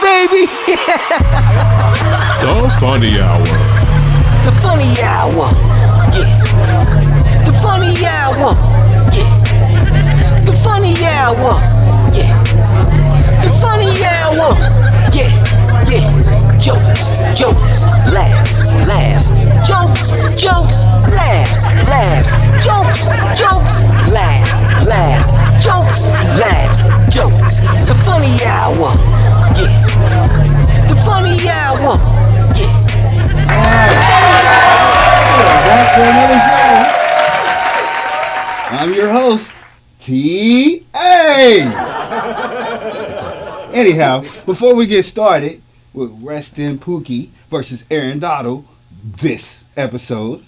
baby. The Funny Hour. The Funny Hour. Yeah. The Funny Hour. Yeah. The Funny Hour. Yeah. The Funny Hour. Yeah. Yeah. Jokes, jokes, laughs, laughs. Jokes, jokes, laughs, laughs. Jokes, jokes, laughs, laughs. Jokes, laughs, jokes. The Funny Hour. Yeah. The Funny Hour. Yeah. Back for another show. I'm your host, T.A. Anyhow, before we get started with Rest in Pookie versus Ehrin Dowdle this episode,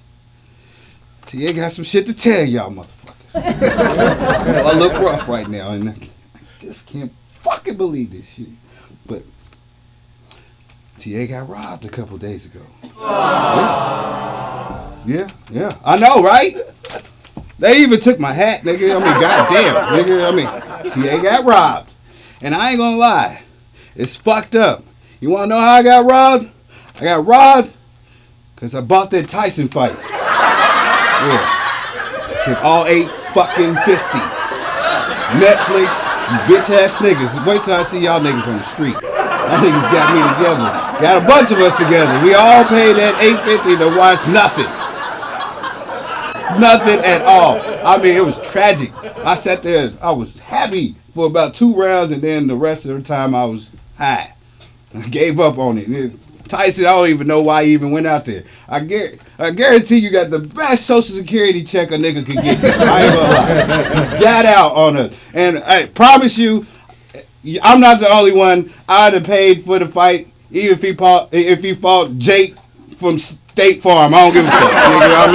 T.A. got some shit to tell y'all motherfuckers. I look rough right now and I just can't fucking believe this shit. But T.A. got robbed a couple days ago. Yeah, I know, right? They even took my hat, nigga. I mean, goddamn, nigga. I mean, T.A. got robbed. And I ain't gonna lie, it's fucked up. You wanna know how I got robbed? I got robbed because I bought that Tyson fight. Yeah. Took all 8 fucking 50. Netflix, you bitch ass niggas. Wait till I see y'all niggas on the street. Y'all niggas got me together. Got a bunch of us together. We all paid that $8.50 to watch nothing. Nothing at all. I mean, it was tragic. I sat there, I was happy for about 2 rounds, and then the rest of the time I was high. I gave up on it. Tyson, I don't even know why he even went out there. I guarantee you got the best Social Security check a nigga could get. I ain't gonna lie. He got out on us. And I promise you, I'm not the only one. I'd have paid for the fight, even if he fought Jake from State Farm. I don't give a fuck, nigga. I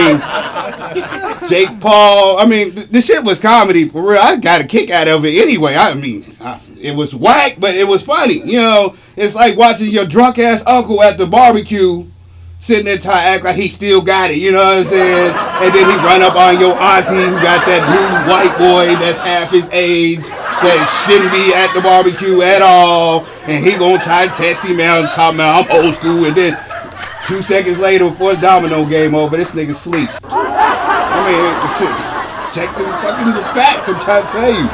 mean, Jake Paul. I mean, the shit was comedy for real. I got a kick out of it anyway. I mean, it was whack, but it was funny. You know, it's like watching your drunk ass uncle at the barbecue sitting there trying to act like he still got it. You know what I'm saying? And then he run up on your auntie who got that new white boy that's half his age that shouldn't be at the barbecue at all, and he gonna try to test him out and talk about I'm old school, and then 2 seconds later before the domino game over, this nigga sleep. I mean, check the fucking facts, I'm trying to tell you.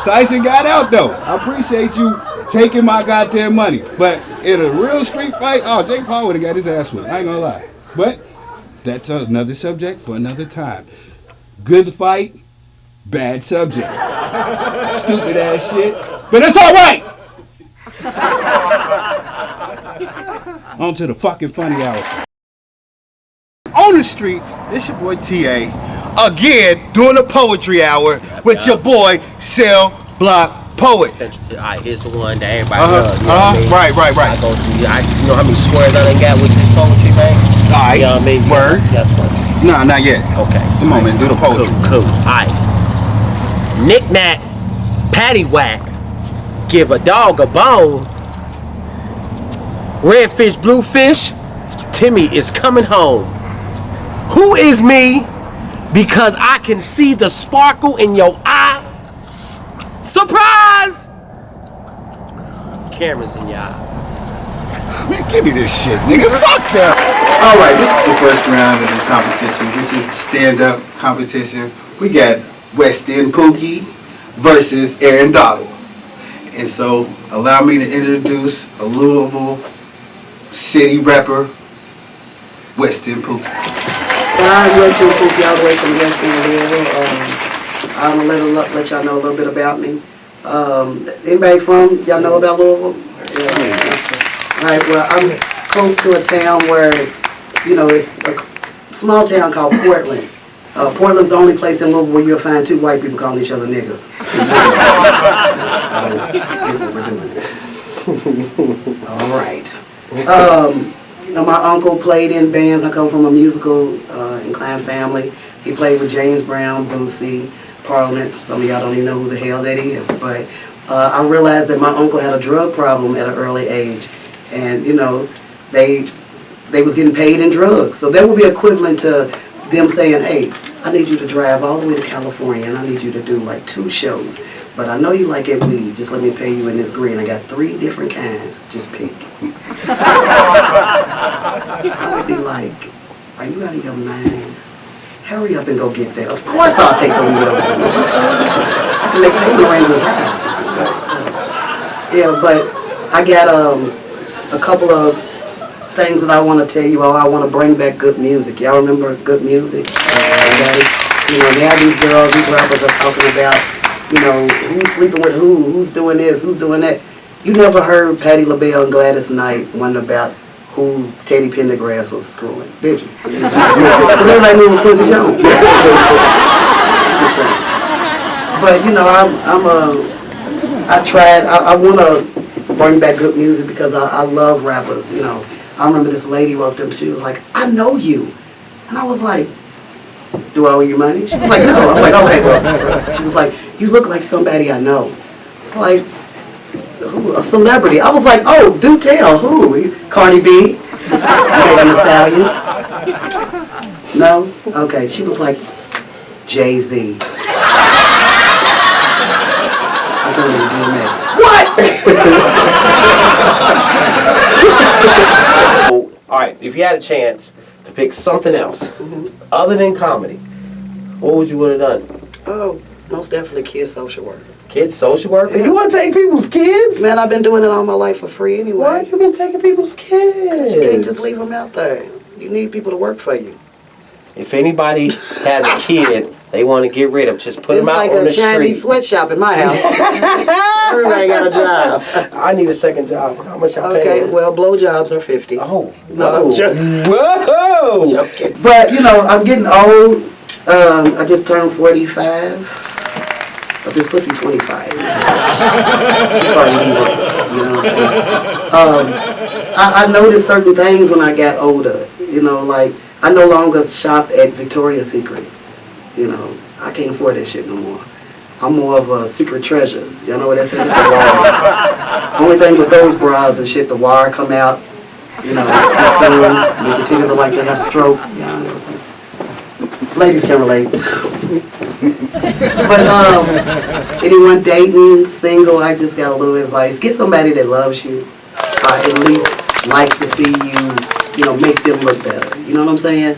Tyson got out though. I appreciate you taking my goddamn money. But in a real street fight, Jake Paul would have got his ass whipped. I ain't gonna lie. But that's another subject for another time. Good fight, bad subject. Stupid ass shit. But it's alright! On to the fucking Funny Hour. On the streets, it's your boy T.A. Again, doing a poetry hour with your boy, Cell Block Poet. Alright, here's the one that everybody loves. You know what I mean? Right. I go through, you know how many squares I done got with this poetry, man? Alright, you know what I mean? Word. That's one. Nah, not yet. Okay. Come on, man, do the poetry. Cool. Alright. Knick-knack, paddywhack, give a dog a bone. Red fish, blue fish, Timmy is coming home. Who is me? Because I can see the sparkle in your eye. Surprise! Cameras in your eyes. Man, give me this shit, nigga. Fuck that. All right, this is the first round of the competition, which is the stand-up competition. We got West End Pookie versus Ehrin Dowdle. And so, allow me to introduce a Louisville city rapper, West End Pookie. I'm West End Pookie, all the way from West End Louisville. I'm gonna let y'all know a little bit about me. Anybody from y'all know about Louisville? Yeah. All right. Well, I'm close to a town where, you know, it's a small town called Portland. Portland's the only place in Louisville where you'll find 2 white people calling each other niggas. All right. You know, my uncle played in bands. I come from a musical inclined family. He played with James Brown, Boosie, Parliament. Some of y'all don't even know who the hell that is. But I realized that my uncle had a drug problem at an early age. And, you know, they was getting paid in drugs. So that would be equivalent to them saying, hey, I need you to drive all the way to California and I need you to do like 2 shows. But I know you like it weed. Just let me pay you in this green. I got 3 different kinds. Just pick. I would be like, are you out of your mind? Hurry up and go get that. Of course I'll take the weed over there. I can make payment arrangements high. Yeah, but I got a couple of things that I want to tell you all. I want to bring back good music. Y'all remember good music? You know, now these girls, these rappers are talking about, you know, who's sleeping with who's doing this, who's doing that. You never heard Patti LaBelle and Gladys Knight one about who Teddy Pendergrass was screwing, did you? Because everybody knew it was Quincy Jones. But, you know, I want to bring back good music because I love rappers, you know. I remember this lady walked up, she was like, I know you. And I was like, do I owe you money? She was like, no. I'm like, okay, well. She was like, you look like somebody I know. I'm like, who? A celebrity. I was like, oh, do tell. Who? Cardi B? Megan Thee Stallion? No? Okay. She was like, Jay-Z. I told her to DMX. What? All right, if you had a chance to pick something else other than comedy, what would you would have done? Oh, most definitely kids social work. Kids social worker? Yeah. You want to take people's kids? Man, I've been doing it all my life for free anyway. Why you been taking people's kids? You can't just leave them out there. You need people to work for you. If anybody has a kid they want to get rid of, just put them out on the street. It's like a Chinese sweatshop in my house. Everybody got a job. I need a second job. How much I pay? Okay, well, blowjobs are $50. Oh, no, I'm joking. Whoa! Joking. But, you know, I'm getting old. I just turned 45. But this pussy 25. She probably ain't, you know what I'm saying? I noticed certain things when I got older. You know, like, I no longer shop at Victoria's Secret. You know, I can't afford that shit no more. I'm more of a Secret Treasures. Y'all know what that said? It's a wire. Only thing with those bras and shit, the wire come out, you know, too soon. Make your titties look like they have a stroke. Yeah, you know what I'm saying? Ladies can relate. But anyone dating, single, I just got a little advice. Get somebody that loves you, at least likes to see you know, make them look better. You know what I'm saying?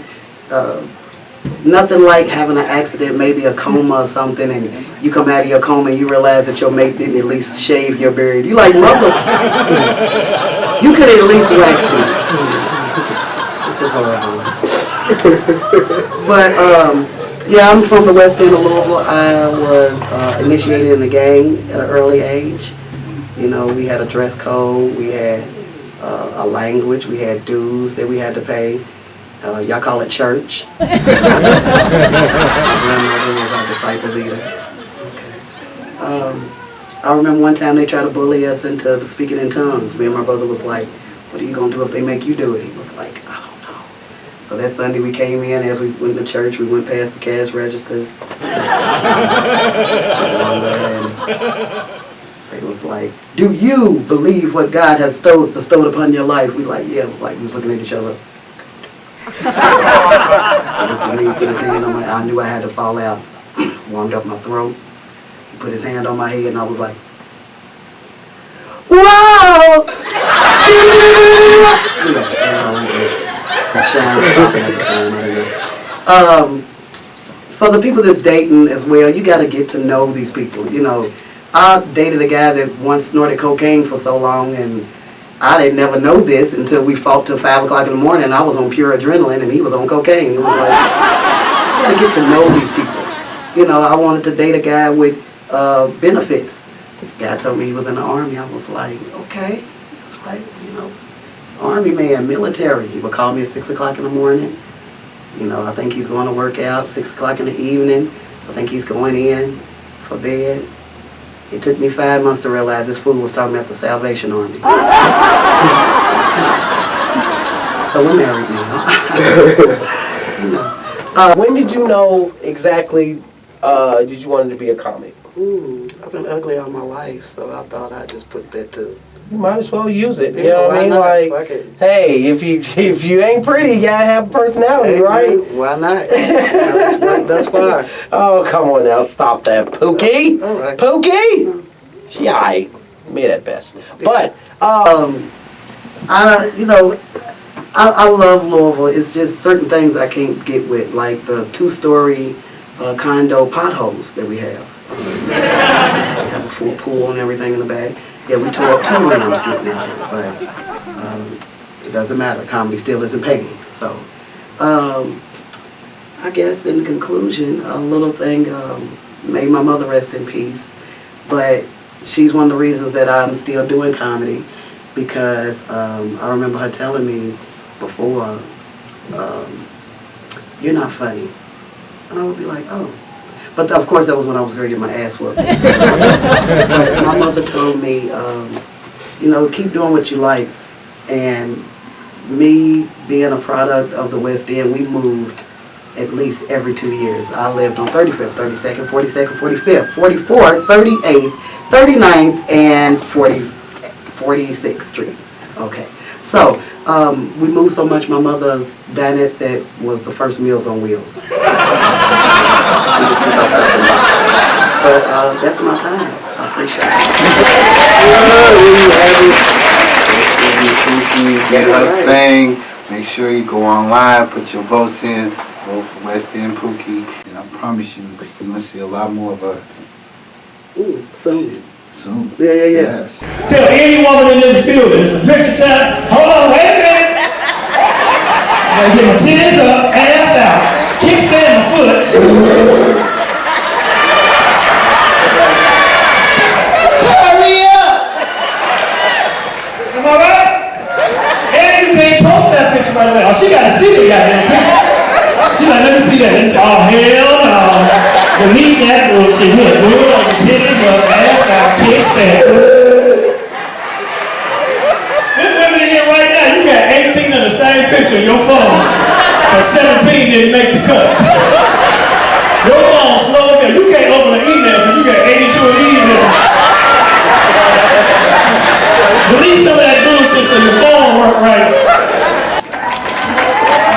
Nothing like having an accident, maybe a coma or something, and you come out of your coma and you realize that your mate didn't at least shave your beard. You like, mother, you could at least wax me. This is horrible. But, yeah, I'm from the west end of Louisville. I was initiated in the gang at an early age. You know, we had a dress code, we had a language, we had dues that we had to pay. Y'all call it church. My grandmother was our disciple leader. Okay. I remember one time they tried to bully us into speaking in tongues. Me and my brother was like, what are you going to do if they make you do it? He was like, I don't know. So that Sunday we came in, as we went to church, we went past the cash registers. It was like, do you believe what God has bestowed upon your life? We like, yeah. It was like we was looking at each other. He looked at me, put his hand on my, I knew I had to fall out. Warmed up my throat. He put his hand on my head and I was like, whoa! You know, Shine was popping at the time, I don't know. For the people that's dating as well, you got to get to know these people. You know, I dated a guy that once snorted cocaine for so long, and I didn't never know this until we fought till 5 o'clock in the morning, and I was on pure adrenaline, and he was on cocaine. It was like, you got to get to know these people. You know, I wanted to date a guy with benefits. The guy told me he was in the Army. I was like, okay, that's right, you know. Army man, military. He would call me at 6 o'clock in the morning. You know, I think he's going to work out 6 o'clock in the evening. I think he's going in for bed. It took me 5 months to realize this fool was talking about the Salvation Army. So we're married now. You know. When did you know exactly did you want to be a comic? I've been ugly all my life, so I thought I'd just put that to You might as well use it. You Yeah, know what I why mean? not? Like, Fuck it. hey, if you ain't pretty, you gotta have a personality, Hey, right? man, why not? That's worked thus far. Oh, come on now, stop that, Pookie. All right. Pookie. She alright, made at best. But I love Louisville. It's just certain things I can't get with, like the 2-story condo potholes that we have. We have a full pool and everything in the back. Yeah, we tore up 2 rams getting out here, but it doesn't matter. Comedy still isn't paying. So, I guess in conclusion, a little thing, may my mother rest in peace, but she's one of the reasons that I'm still doing comedy, because I remember her telling me before, you're not funny. And I would be like, oh. But of course that was when I was going to get my ass whooped. But my mother told me, keep doing what you like. And me being a product of the West End, we moved at least every 2 years. I lived on 35th, 32nd, 42nd, 45th, 44th, 38th, 39th, and 46th Street. Okay. So, we moved so much, my mother's dinette set was the first Meals on Wheels. But that's my time. I appreciate it. Get her thing. Make sure you go online, put your votes in, vote for West End Pookie, and I promise you, you're gonna see a lot more of her Soon. soon. Yeah. Yes. Tell any woman in this building, it's a picture time. Hold on, wait a minute. I gotta get my titties up, ass out, kickstand my foot. Hurry up! Am I right? And you can't post that picture right away. Oh, she gotta see the goddamn picture. She's like, let me see that. Let me see. Oh, hell no. Delete that bullshit. Here, do it on your titties up, ass out, kickstand. There's women in here right now, you got 18 of the same picture on your phone, but 17 didn't make the cut. Your phone slow as hell. You can't open an email because you got 82 of these. Delete some of that bullshit so your phone work right.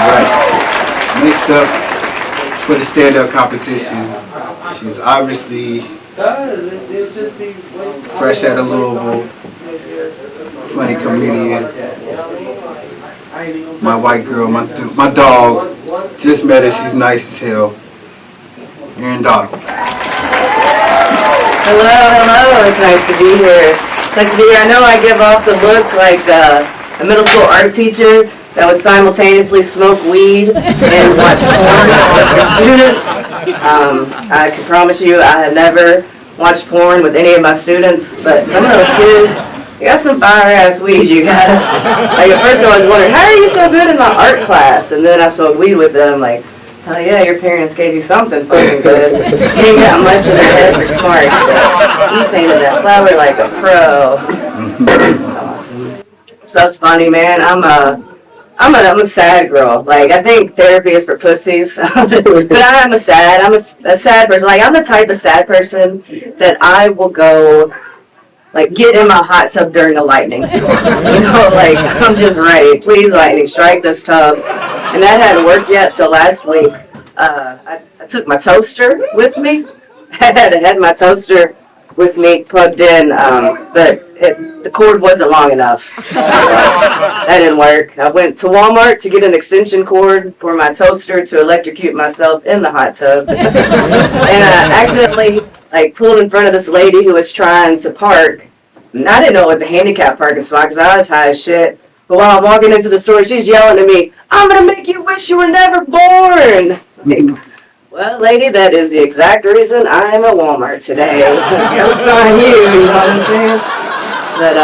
All right. Next up, for the stand-up competition, she's obviously fresh out of Louisville, funny comedian. My white girl, my dog, just met her, she's nice as hell. Ehrin Dowdle. Hello, it's nice to be here. It's nice to be here. I know I give off the look like a middle school art teacher that would simultaneously smoke weed and watch porn with their students. I can promise you I have never watched porn with any of my students, but some of those kids, you got some fire-ass weed, you guys. Like at first I was wondering, how are you so good in my art class? And then I smoked weed with them, like, hell yeah, your parents gave you something fucking good. You ain't got much in the head for smarts, but you painted that flower like a pro. That's awesome. Stuff's funny, man. I'm a sad girl. Like, I think therapy is for pussies. But I'm a sad person. Like, I'm the type of sad person that I will go, like, get in my hot tub during a lightning storm. You know, like, I'm just ready. Please, lightning, strike this tub. And that hadn't worked yet, so last week, I took my toaster with me. I had my toaster with me plugged in, but the cord wasn't long enough. That didn't work. I went to Walmart to get an extension cord for my toaster to electrocute myself in the hot tub. And I accidentally pulled in front of this lady who was trying to park. And I didn't know it was a handicapped parking spot because I was high as shit. But while I'm walking into the store, she's yelling at me, "I'm going to make you wish you were never born." Well, lady, that is the exact reason I'm at Walmart today. Joke's on you, you know what I'm saying? But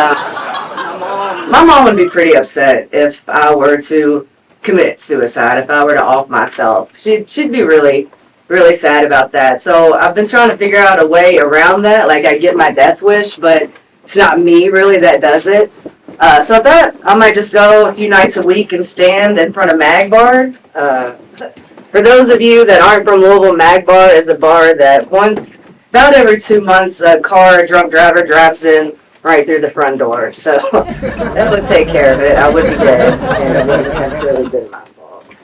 my mom would be pretty upset if I were to commit suicide, if I were to off myself. She'd be really, really sad about that. So I've been trying to figure out a way around that. Like, I get my death wish, but it's not me really that does it. So I thought I might just go a few nights a week and stand in front of Mag Bar. For those of you that aren't from Louisville, Mag Bar is a bar that about every 2 months, a drunk driver drives in right through the front door. So that would take care of it. I would be dead, and it wouldn't have really been my fault.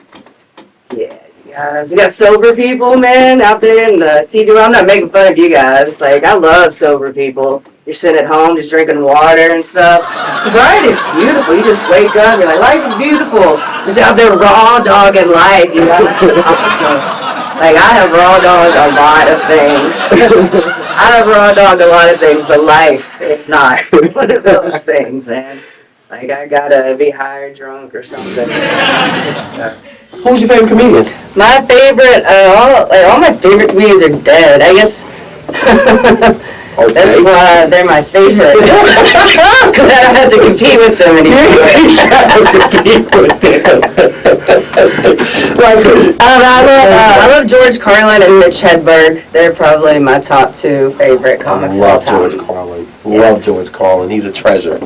Yeah, you guys. We got sober people, man, out there in the TV. I'm not making fun of you guys. Like, I love sober people. You're sitting at home just drinking water and stuff. Sobriety is beautiful. You just wake up, you're like, life is beautiful. Just out there raw dogging life, you know? Like, I have raw dogged a lot of things. I have raw dogged a lot of things, but life is not one of those things, man. Like, I gotta be high or drunk or something. Who's your favorite comedian? My favorite, all my favorite comedians are dead. I guess that's why they're my favorite. Because I don't have to compete with them anymore. I love George Carlin and Mitch Hedberg. They're probably my top two favorite comics of all time. Love George Carlin. He's a treasure.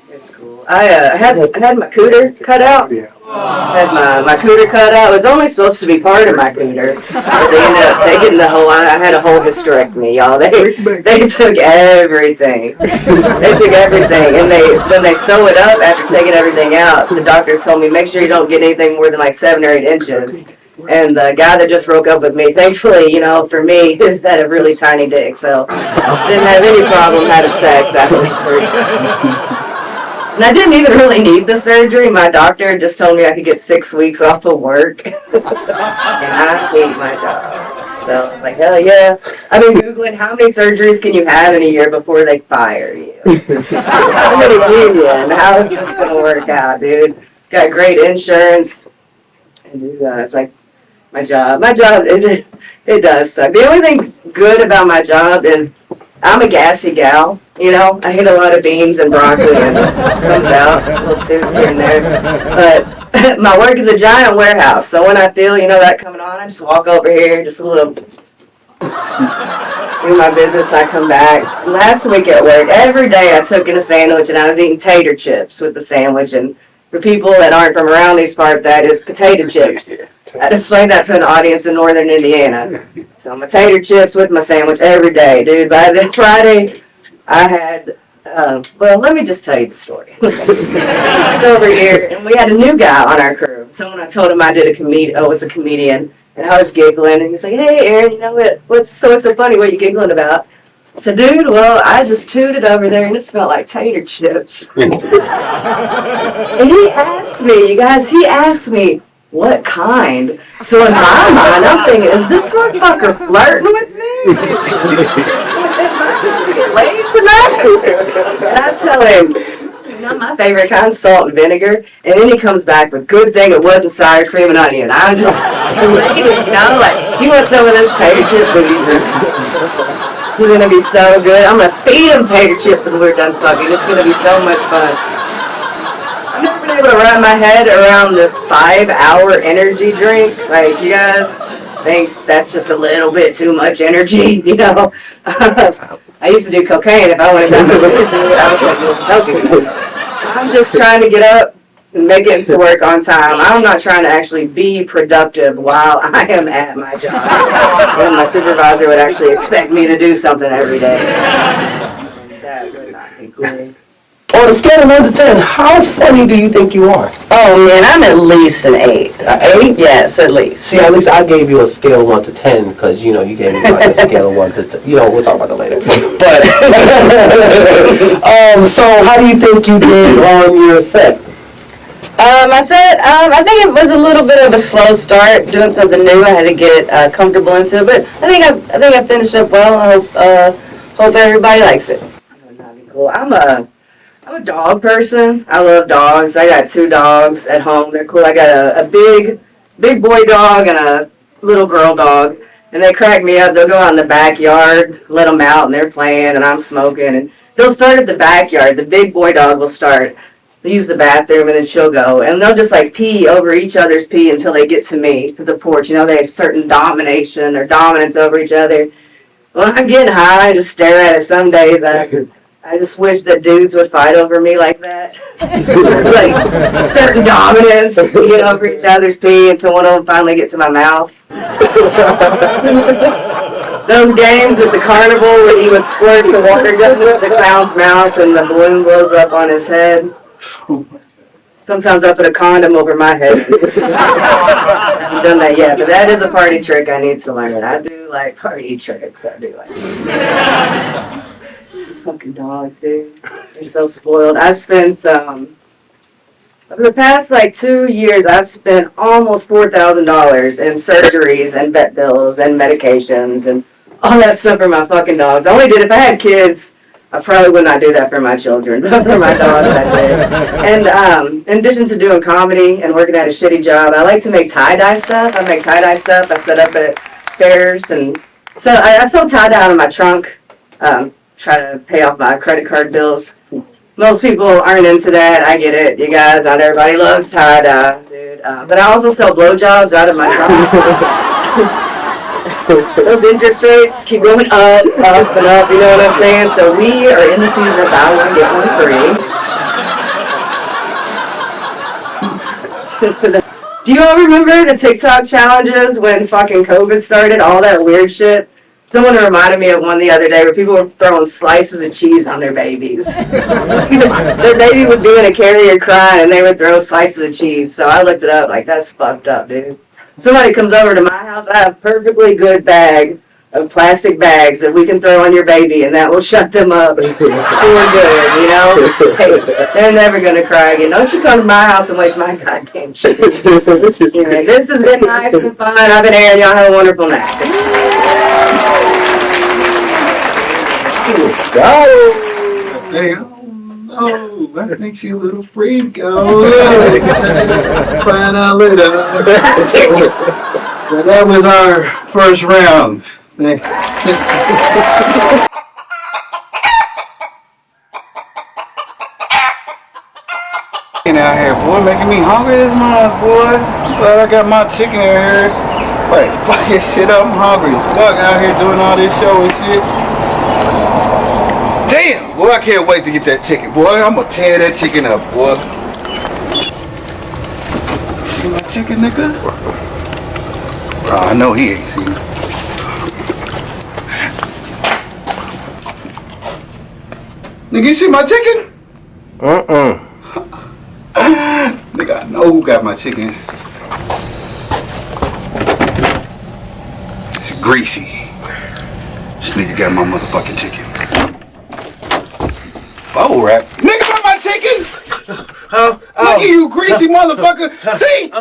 It's cool. I had my cooter cut out. I had my cooter cut out. It was only supposed to be part of my cooter. But they ended up taking the whole. I had a whole hysterectomy, y'all. They took everything. They took everything, and when they sew it up after taking everything out, the doctor told me make sure you don't get anything more than like 7 or 8 inches. And the guy that just broke up with me, thankfully, you know, for me, he's had a really tiny dick, so didn't have any problem having sex after the surgery. And I didn't even really need the surgery. My doctor just told me I could get 6 weeks off of work. And I hate my job. So I was like, hell yeah. I've been Googling how many surgeries can you have in a year before they fire you. I'm in a union. How is this going to work out, dude? Got great insurance. And it's like my job, it does suck. The only thing good about my job is I'm a gassy gal, you know. I hit a lot of beans and broccoli and it comes out, little toots here and there. But my work is a giant warehouse, so when I feel, you know, that coming on, I just walk over here, just a little, do my business, and I come back. Last week at work, every day I took in a sandwich and I was eating tater chips with the sandwich. And for people that aren't from around these parts, that is potato chips. I explained that to an audience in northern Indiana. So my tater chips with my sandwich every day, dude. By then Friday, I had, well, let me just tell you the story. Over here, and we had a new guy on our crew. So when I told him I was a comedian, and I was giggling, and he's like, hey, Ehrin, you know what's so funny? What are you giggling about? I said, dude, well, I just tooted over there, and it smelled like tater chips. And he asked me, you guys, what kind? So in my mind, I'm thinking, is this motherfucker flirting with me? Am I going to get laid tonight? And I tell him, you know, my favorite kind, salt and vinegar. And then he comes back with, good thing it wasn't sour cream and onion. I'm just elated, you know, like, you want some of this tater chip cookies? He's going to be so good. I'm going to feed him tater chips when we're done fucking. It's going to be so much fun. I've never been able to wrap my head around this 5-hour energy drink. Like, you guys think that's just a little bit too much energy, you know? I used to do cocaine. If I went back to it, I was like, okay. I'm just trying to get up and make it to work on time. I'm not trying to actually be productive while I am at my job. And my supervisor would actually expect me to do something every day. That would not be cool. On a scale of 1 to 10, how funny do you think you are? Oh man, I'm at least an 8. 8? Yes, at least. See, at least I gave you a scale of 1 to 10 because, you know, you gave me like a scale of 1 to 10. You know, we'll talk about that later. But, so how do you think you did on your set? I think it was a little bit of a slow start, doing something new. I had to get comfortable into it, but I think I finished up well. I hope everybody likes it. Cool. I'm a dog person. I love dogs. I got 2 dogs at home. They're cool. I got a big boy dog and a little girl dog, and they crack me up. They'll go out in the backyard, let them out, and they're playing, and I'm smoking, and they'll start at the backyard. The big boy dog will start. Use the bathroom, and then she'll go, and they'll just like pee over each other's pee until they get to me, to the porch. You know, they have certain domination or dominance over each other. Well, I'm getting high, I just stare at it. Some days I just wish that dudes would fight over me like that. It's like a certain dominance, get over each other's pee until one of them finally gets to my mouth. those games at the carnival where he would squirt the water gun into the clown's mouth and the balloon blows up on his head. Sometimes I put a condom over my head. I haven't done that yet, but that is a party trick I need to learn. I do like party tricks. I do like fucking dogs, dude. They're so spoiled. I spent over the past like 2 years, I've spent almost $4,000 in surgeries and vet bills and medications and all that stuff for my fucking dogs. I only did if I had kids. I probably would not do that for my children, but for my dogs I did. And in addition to doing comedy and working at a shitty job, I like to make tie-dye stuff. I make tie-dye stuff. I set up at fairs, and so I sell tie-dye out of my trunk. Try to pay off my credit card bills. Most people aren't into that. I get it. You guys, not everybody loves tie-dye, dude. But I also sell blowjobs out of my trunk. Those interest rates keep going up, up, and up, you know what I'm saying? So we are in the season of buy one, get one free. Do you all remember the TikTok challenges when fucking COVID started, all that weird shit? Someone reminded me of one the other day where people were throwing slices of cheese on their babies. Their baby would be in a carrier crying and they would throw slices of cheese. So I looked it up, like, that's fucked up, dude. Somebody comes over to my house, I have a perfectly good bag of plastic bags that we can throw on your baby and that will shut them up for good, you know? Hey, they're never gonna cry again. Don't you come to my house and waste my goddamn cheese. Anyway, this has been nice and fun. I've been Ehrin. Y'all have a wonderful night. Damn. Oh, that makes you a little freak. Oh, find out later. Well, that was our first round. Thanks. Out here, boy, making me hungry this month, boy. Glad I got my chicken out here. Wait, fuck this shit up. I'm hungry as fuck out here doing all this show and shit. Damn, boy, I can't wait to get that chicken, boy. I'm gonna tear that chicken up, boy. See my chicken, nigga? Oh, I know he ain't seen it. Nigga, you see my chicken? Nigga, I know who got my chicken. It's greasy. This nigga got my motherfucking chicken. Bubble wrap. Nigga got my chicken! Nigga, you greasy motherfucker. See?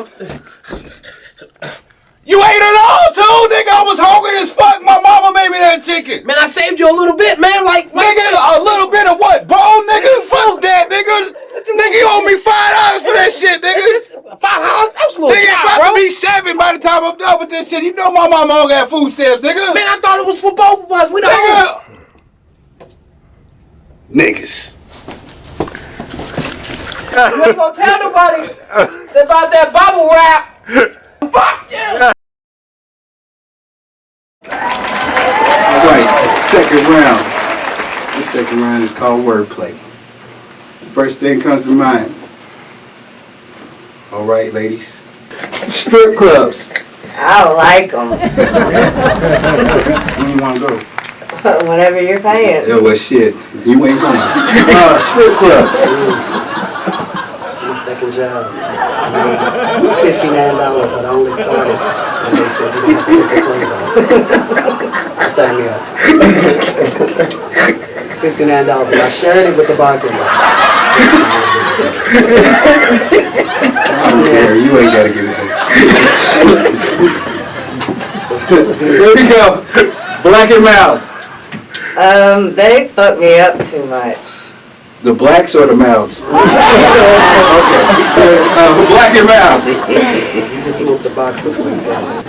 You ate it all too, nigga. I was hungry as fuck. My mama made me that chicken. Man, I saved you a little bit, man. Like Nigga, a little bit of what? Bone, nigga? Fuck that, nigga. Nigga, you owe me $5 for that shit, nigga. $5? That was a little Nigga, it's about to be 7 by the time I'm done with this shit. You know my mama don't got food stamps, nigga. Man, I thought it was for both of us. We the hosts. Niggas. You ain't gonna tell nobody about that bubble wrap. Fuck you! Alright, second round. This second round is called wordplay. First thing comes to mind. Alright, ladies. Strip clubs. I like them. Where you wanna go? Whenever you're paying. Yeah, well, shit. You ain't going. Strip club. My second job. I made $59, but I only started when they said you didn't have to take your clothes off. Sign me up. $59, and I shared it with the bartender. I don't care. You ain't gotta get it. There we go. Black and mouths. They fuck me up too much. The blacks or the mouths? Okay. Black and mouths. You just moved the box before you got it.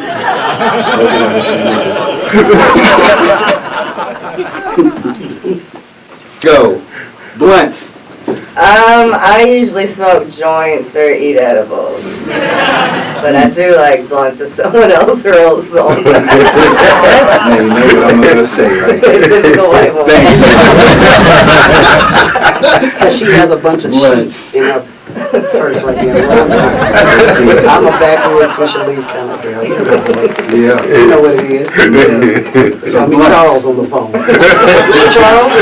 Go. Blunts. I usually smoke joints or eat edibles. But I do like blunts if someone else rolls on. Now you know what I'm gonna say, right? It's typical white woman. Because she has a bunch of Blunts. sheets in her First right there. I'm a backwoods switch and leave kind of girl. You know what it is. Yeah. You know what it is. I mean Charles on the phone. Charles?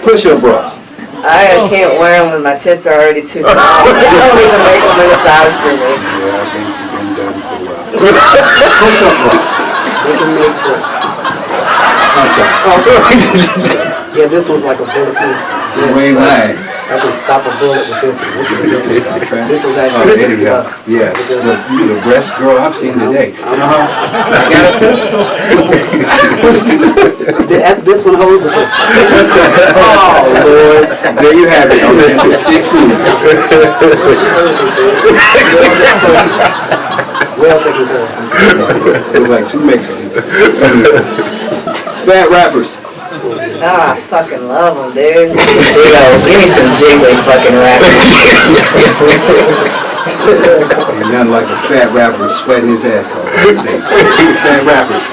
Push-up bras. I can't wear them when my tits are already too small. They don't even make them in a size for me. Yeah, I think you've been done for a while. Push-up bras. They can make the... I'm sorry. Yeah, this one's like a bulletproof. You ain't lying. I can stop a bullet with this one. This was actually $50. Yes, you the best girl I've seen today. This one holds a pistol. Oh, Lord. There you have it. I'm in for 6 weeks. Well taken care of. Look like 2 Mexicans. Fat rappers. Ah, I fucking love them, dude. Yo, give me some jiggly fucking rappers. Ain't nothing like a fat rapper sweating his ass off on stage. Fat rappers.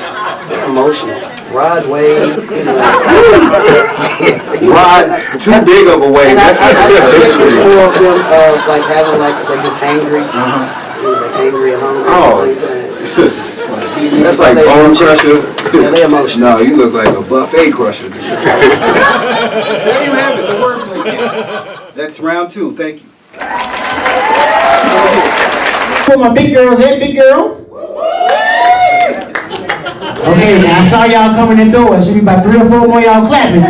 They're emotional. Rod Wave, you know. Rod, too big of a wave. And That's I what think it's more of them like having like they just angry. Like angry and hungry at the same time. That's like Bone Crusher. Yeah, they emotional. No, you look like a buffet crusher. There you have it, the wordplay game. That's round 2, thank you. For my big girls, hey big girls. Okay, now I saw y'all coming in the door. Should be about 3 or 4 more y'all clapping.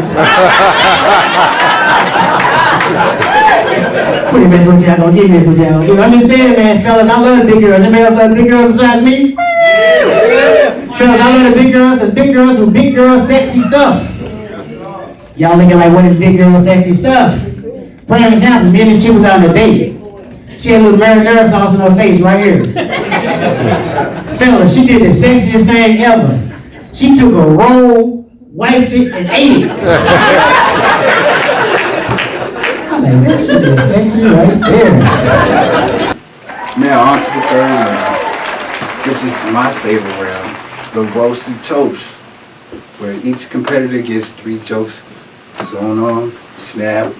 Pretty mess with y'all gonna get this with y'all. I'm just saying, man, fellas, I love big girls. Anybody else love big girls besides me? Fellas, I love the big girls because big girls do big girl sexy stuff. Y'all looking like, what is big girl sexy stuff? Prime example, me and this chick was on a date. She had a little marinara sauce on her face right here. Fellas, she did the sexiest thing ever. She took a roll, wiped it, and ate it. I'm like, that shit is sexy right there. Now on to the third round, which is my favorite round, the roasted toast, where each competitor gets 3 jokes sewn on, snap,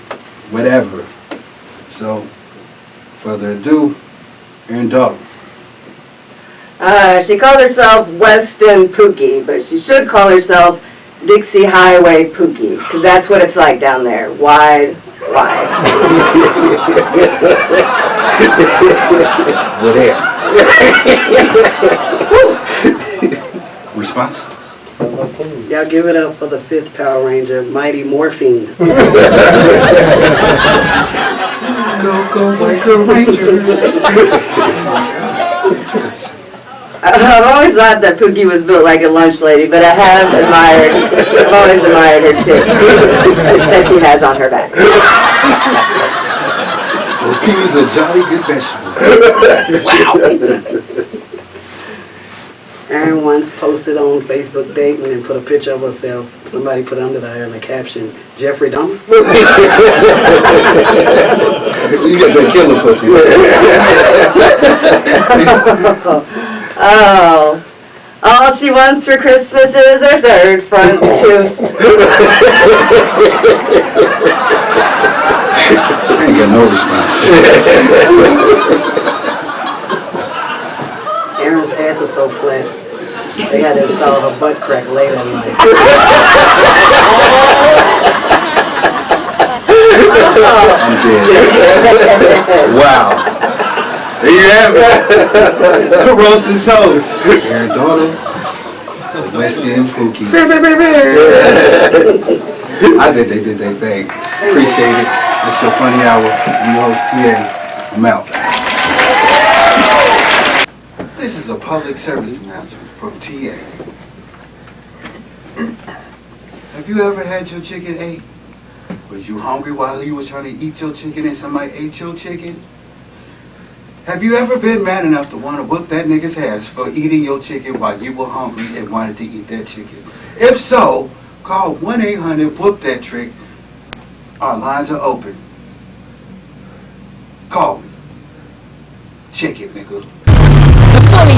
whatever. So, further ado, Ehrin Dowdle. She called herself Weston Pookie, but she should call herself Dixie Highway Pookie, because that's what it's like down there. Wide, wide. We're there. Response? Y'all give it up for the 5th Power Ranger, Mighty Morphine. Go, White Girl Ranger. I've always thought that Pookie was built like a lunch lady, but I've always admired her tits that she has on her back. Well, peas are jolly good vegetable. Wow. Ehrin once posted on Facebook dating and put a picture of herself. Somebody put under there in the caption, Jeffrey Dahmer. So you get that killer pussy. Oh, all she wants for Christmas is her 3rd front tooth. I ain't got no response. Ehrin's ass is so flat. They had to install her butt crack late at night. I'm dead. Wow. There you have it. Roasted toast. Ehrin Dowdle, West End Pookie. I think they did their thing. Appreciate it. It's your funny hour. I'm your host, TA. I'm out. This is a public service announcement from TA. Have you ever had your chicken ate? Was you hungry while you were trying to eat your chicken and somebody ate your chicken? Have you ever been mad enough to want to whoop that nigga's ass for eating your chicken while you were hungry and wanted to eat that chicken? If so, call 1-800-WHOOP-THAT-TRICK. Our lines are open. Call me. Check it, nigga. The funny